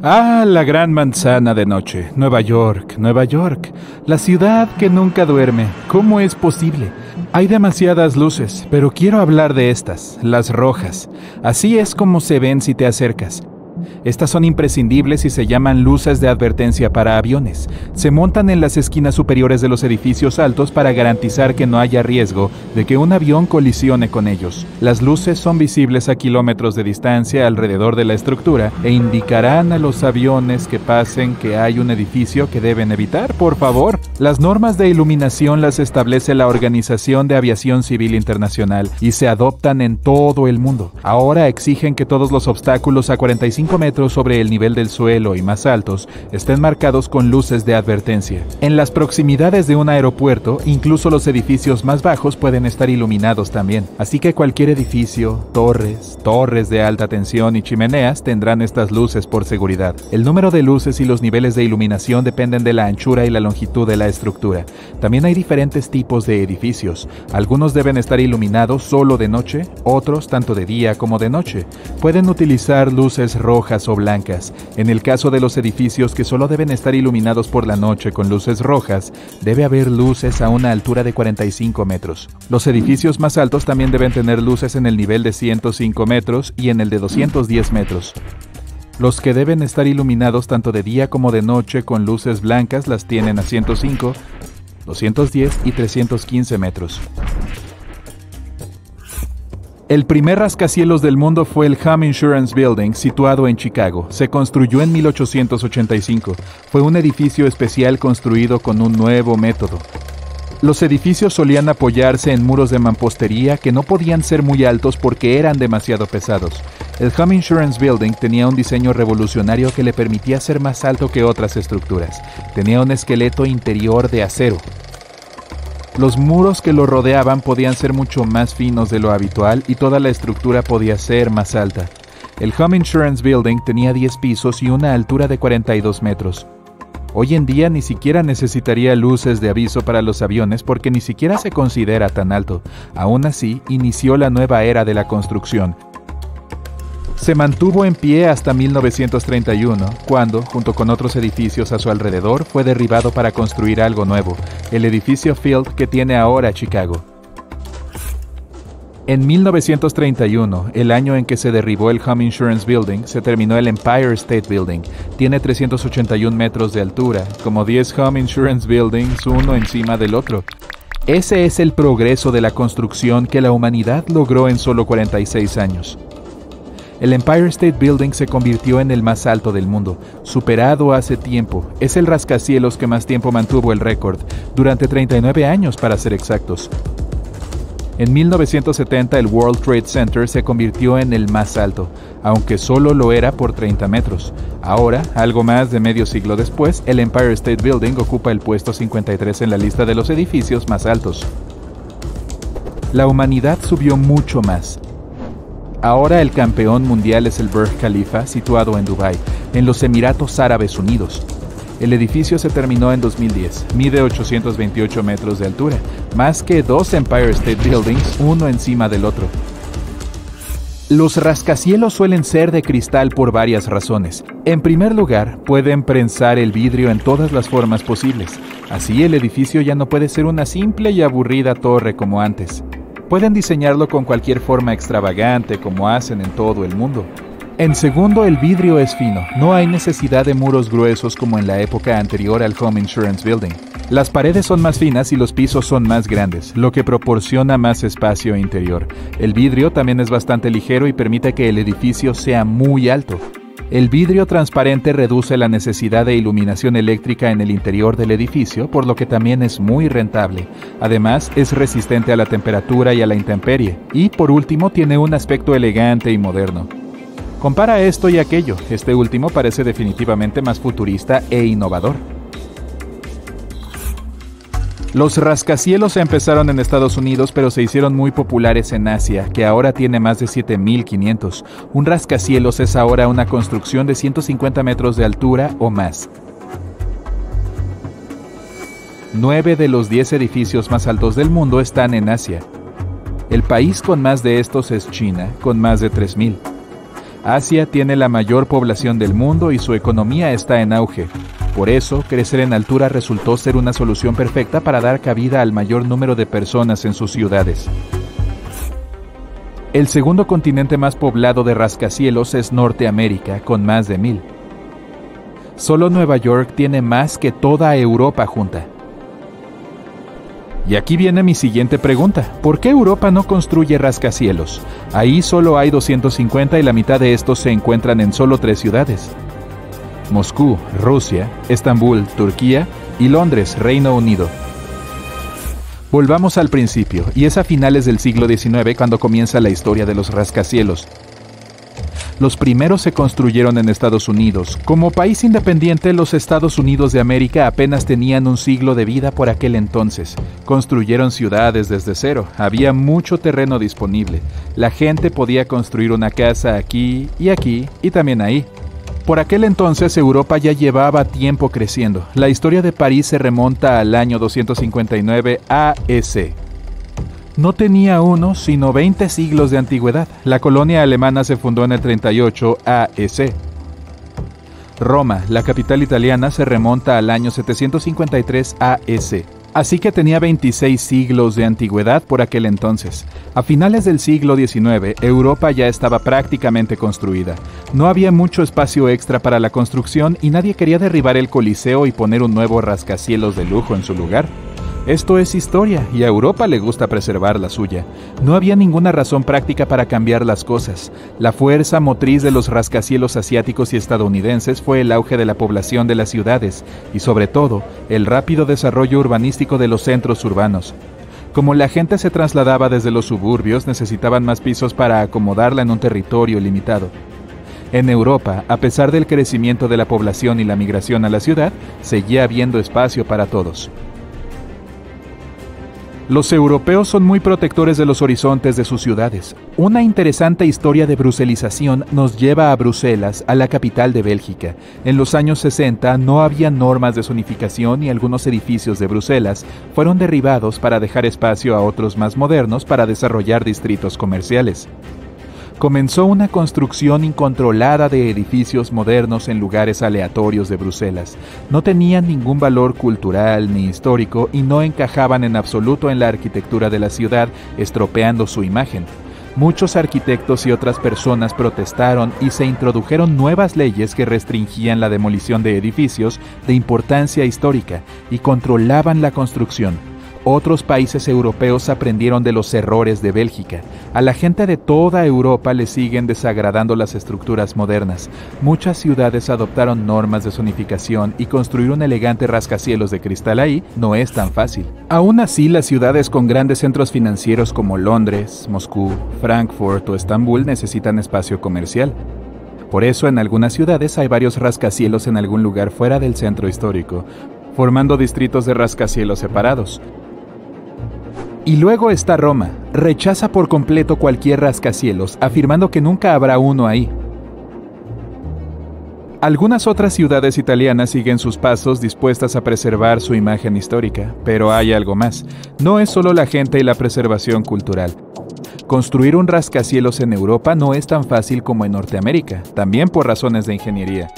Ah, la gran manzana de noche. Nueva York, Nueva York. La ciudad que nunca duerme. ¿Cómo es posible? Hay demasiadas luces, pero quiero hablar de estas, las rojas. Así es como se ven si te acercas. Estas son imprescindibles y se llaman luces de advertencia para aviones. Se montan en las esquinas superiores de los edificios altos para garantizar que no haya riesgo de que un avión colisione con ellos. Las luces son visibles a kilómetros de distancia alrededor de la estructura e indicarán a los aviones que pasen que hay un edificio que deben evitar, por favor. Las normas de iluminación las establece la Organización de Aviación Civil Internacional y se adoptan en todo el mundo. Ahora exigen que todos los obstáculos a 45 metros sobre el nivel del suelo y más altos estén marcados con luces de advertencia. En las proximidades de un aeropuerto, incluso los edificios más bajos pueden estar iluminados también. Así que cualquier edificio, torres de alta tensión y chimeneas tendrán estas luces por seguridad. El número de luces y los niveles de iluminación dependen de la anchura y la longitud de la estructura. También hay diferentes tipos de edificios. Algunos deben estar iluminados solo de noche, otros tanto de día como de noche. Pueden utilizar luces rojas o blancas. En el caso de los edificios que solo deben estar iluminados por la noche con luces rojas, debe haber luces a una altura de 45 metros. Los edificios más altos también deben tener luces en el nivel de 105 metros y en el de 210 metros. Los que deben estar iluminados tanto de día como de noche con luces blancas las tienen a 105, 210 y 315 metros. El primer rascacielos del mundo fue el Home Insurance Building, situado en Chicago. Se construyó en 1885. Fue un edificio especial construido con un nuevo método. Los edificios solían apoyarse en muros de mampostería que no podían ser muy altos porque eran demasiado pesados. El Home Insurance Building tenía un diseño revolucionario que le permitía ser más alto que otras estructuras. Tenía un esqueleto interior de acero. Los muros que lo rodeaban podían ser mucho más finos de lo habitual y toda la estructura podía ser más alta. El Home Insurance Building tenía 10 pisos y una altura de 42 metros. Hoy en día ni siquiera necesitaría luces de aviso para los aviones porque ni siquiera se considera tan alto. Aún así, inició la nueva era de la construcción. Se mantuvo en pie hasta 1931, cuando, junto con otros edificios a su alrededor, fue derribado para construir algo nuevo, el edificio Field que tiene ahora Chicago. En 1931, el año en que se derribó el Home Insurance Building, se terminó el Empire State Building. Tiene 381 metros de altura, como 10 Home Insurance Buildings, uno encima del otro. Ese es el progreso de la construcción que la humanidad logró en solo 46 años. El Empire State Building se convirtió en el más alto del mundo, superado hace tiempo. Es el rascacielos que más tiempo mantuvo el récord, durante 39 años para ser exactos. En 1970 el World Trade Center se convirtió en el más alto, aunque solo lo era por 30 metros. Ahora, algo más de medio siglo después, el Empire State Building ocupa el puesto 53 en la lista de los edificios más altos. La humanidad subió mucho más. Ahora el campeón mundial es el Burj Khalifa, situado en Dubái, en los Emiratos Árabes Unidos. El edificio se terminó en 2010, mide 828 metros de altura, más que 2 Empire State Buildings, uno encima del otro. Los rascacielos suelen ser de cristal por varias razones. En primer lugar, pueden prensar el vidrio en todas las formas posibles. Así el edificio ya no puede ser una simple y aburrida torre como antes. Pueden diseñarlo con cualquier forma extravagante como hacen en todo el mundo. En segundo, el vidrio es fino. No hay necesidad de muros gruesos como en la época anterior al Home Insurance Building. Las paredes son más finas y los pisos son más grandes, lo que proporciona más espacio interior. El vidrio también es bastante ligero y permite que el edificio sea muy alto. El vidrio transparente reduce la necesidad de iluminación eléctrica en el interior del edificio, por lo que también es muy rentable. Además, es resistente a la temperatura y a la intemperie. Y, por último, tiene un aspecto elegante y moderno. Compara esto y aquello. Este último parece definitivamente más futurista e innovador. Los rascacielos empezaron en Estados Unidos, pero se hicieron muy populares en Asia, que ahora tiene más de 7.500. Un rascacielos es ahora una construcción de 150 metros de altura o más. 9 de los 10 edificios más altos del mundo están en Asia. El país con más de estos es China, con más de 3.000. Asia tiene la mayor población del mundo y su economía está en auge. Por eso, crecer en altura resultó ser una solución perfecta para dar cabida al mayor número de personas en sus ciudades. El segundo continente más poblado de rascacielos es Norteamérica, con más de 1000. Solo Nueva York tiene más que toda Europa junta. Y aquí viene mi siguiente pregunta. ¿Por qué Europa no construye rascacielos? Ahí solo hay 250 y la mitad de estos se encuentran en solo 3 ciudades. Moscú, Rusia, Estambul, Turquía y Londres, Reino Unido. Volvamos al principio, y es a finales del siglo XIX cuando comienza la historia de los rascacielos. Los primeros se construyeron en Estados Unidos. Como país independiente, los Estados Unidos de América apenas tenían un siglo de vida por aquel entonces. Construyeron ciudades desde cero. Había mucho terreno disponible. La gente podía construir una casa aquí y también ahí. Por aquel entonces, Europa ya llevaba tiempo creciendo. La historia de París se remonta al año 259 A.C. No tenía uno, sino 20 siglos de antigüedad. La colonia alemana se fundó en el 38 A.C. Roma, la capital italiana, se remonta al año 753 A.C. Así que tenía 26 siglos de antigüedad por aquel entonces. A finales del siglo XIX, Europa ya estaba prácticamente construida. No había mucho espacio extra para la construcción y nadie quería derribar el Coliseo y poner un nuevo rascacielos de lujo en su lugar. Esto es historia y a Europa le gusta preservar la suya. No había ninguna razón práctica para cambiar las cosas. La fuerza motriz de los rascacielos asiáticos y estadounidenses fue el auge de la población de las ciudades y, sobre todo, el rápido desarrollo urbanístico de los centros urbanos. Como la gente se trasladaba desde los suburbios, necesitaban más pisos para acomodarla en un territorio limitado. En Europa, a pesar del crecimiento de la población y la migración a la ciudad, seguía habiendo espacio para todos. Los europeos son muy protectores de los horizontes de sus ciudades. Una interesante historia de bruselización nos lleva a Bruselas, a la capital de Bélgica. En los años 60 no había normas de zonificación y algunos edificios de Bruselas fueron derribados para dejar espacio a otros más modernos para desarrollar distritos comerciales. Comenzó una construcción incontrolada de edificios modernos en lugares aleatorios de Bruselas. No tenían ningún valor cultural ni histórico y no encajaban en absoluto en la arquitectura de la ciudad, estropeando su imagen. Muchos arquitectos y otras personas protestaron y se introdujeron nuevas leyes que restringían la demolición de edificios de importancia histórica y controlaban la construcción. Otros países europeos aprendieron de los errores de Bélgica. A la gente de toda Europa le siguen desagradando las estructuras modernas. Muchas ciudades adoptaron normas de zonificación y construir un elegante rascacielos de cristal ahí no es tan fácil. Aún así, las ciudades con grandes centros financieros como Londres, Moscú, Frankfurt o Estambul necesitan espacio comercial. Por eso, en algunas ciudades hay varios rascacielos en algún lugar fuera del centro histórico, formando distritos de rascacielos separados. Y luego está Roma. Rechaza por completo cualquier rascacielos, afirmando que nunca habrá uno ahí. Algunas otras ciudades italianas siguen sus pasos dispuestas a preservar su imagen histórica, pero hay algo más. No es solo la gente y la preservación cultural. Construir un rascacielos en Europa no es tan fácil como en Norteamérica, también por razones de ingeniería.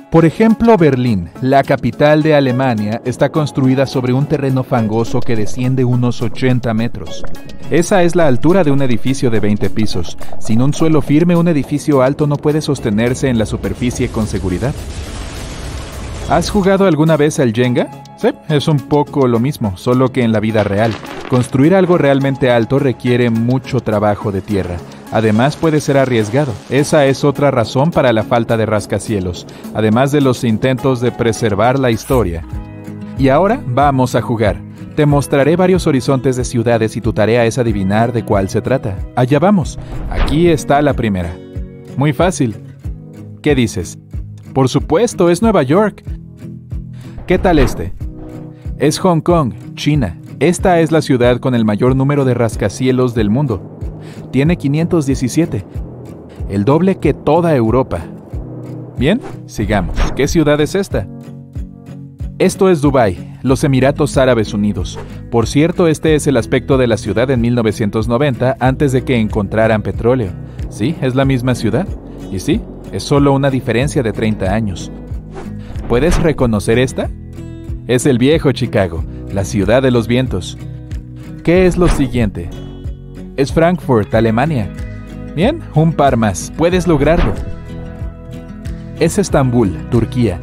Por ejemplo, Berlín, la capital de Alemania, está construida sobre un terreno fangoso que desciende unos 80 metros. Esa es la altura de un edificio de 20 pisos. Sin un suelo firme, un edificio alto no puede sostenerse en la superficie con seguridad. ¿Has jugado alguna vez al Jenga? Sí, es un poco lo mismo, solo que en la vida real. Construir algo realmente alto requiere mucho trabajo de tierra. Además, puede ser arriesgado. Esa es otra razón para la falta de rascacielos, además de los intentos de preservar la historia. Y ahora vamos a jugar. Te mostraré varios horizontes de ciudades y tu tarea es adivinar de cuál se trata. Allá vamos. Aquí está la primera. Muy fácil. ¿Qué dices? Por supuesto, es Nueva York. ¿Qué tal este? Es Hong Kong, China. Esta es la ciudad con el mayor número de rascacielos del mundo. Tiene 517, el doble que toda Europa. Bien, sigamos. ¿Qué ciudad es esta? Esto es Dubái, los Emiratos Árabes Unidos. Por cierto, este es el aspecto de la ciudad en 1990, antes de que encontraran petróleo. Sí, es la misma ciudad. Y sí, es solo una diferencia de 30 años. ¿Puedes reconocer esta? Es el viejo Chicago, la ciudad de los vientos. ¿Qué es lo siguiente? Es Frankfurt, Alemania. Bien, un par más. Puedes lograrlo. Es Estambul, Turquía.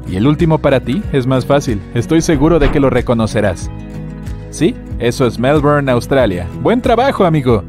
Y el último para ti es más fácil. Estoy seguro de que lo reconocerás. Sí, eso es Melbourne, Australia. ¡Buen trabajo, amigo!